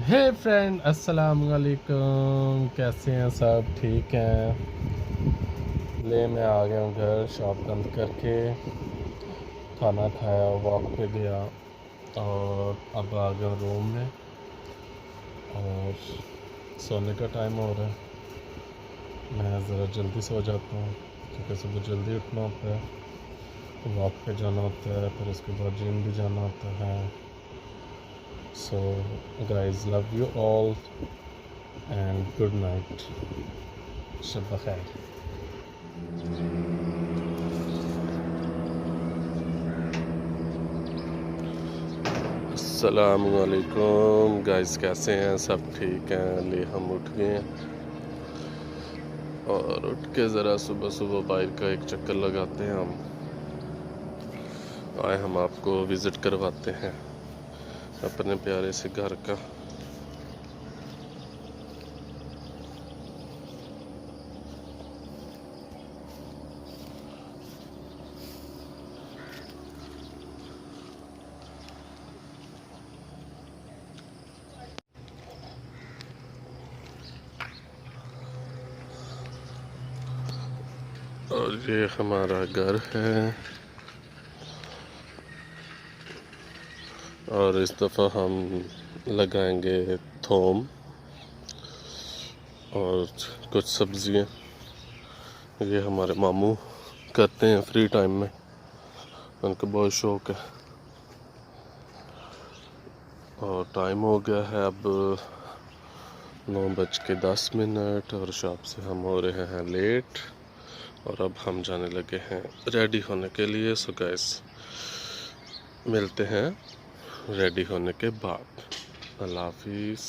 हे friend, अस्सलाम वालेकुम। कैसे हैं सब? ठीक हैं? मैं आ गया हूँ घर, शॉप बंद करके, खाना खाया, वॉक पे गया और अब आ गया हूँ रूम में और सोने का टाइम हो रहा है। मैं ज़रा जल्दी सो जाता हूँ क्योंकि सुबह जल्दी उठना होता है, वॉक पे जाना होता है, फिर उसके बाद जिम भी जाना होता है। So guys, love you all and good night, शब खैर। अस्सलामुअलैकुम गाइस, कैसे हैं? सब ठीक हैं? हम उठ गए हैं और उठ के ज़रा सुबह सुबह बाहर का एक चक्कर लगाते हैं। हम आपको विज़िट करवाते हैं अपने प्यारे से घर का। और ये हमारा घर है और इस दफ़ा हम लगाएंगे थोम और कुछ सब्जियां। ये हमारे मामू करते हैं फ्री टाइम में, उनको बहुत शौक है। और टाइम हो गया है अब 9:10 और शॉप से हम हो रहे हैं लेट और अब हम जाने लगे हैं रेडी होने के लिए। सो गाइस, मिलते हैं रेडी होने के बाद। अल्लाह हाफिज़।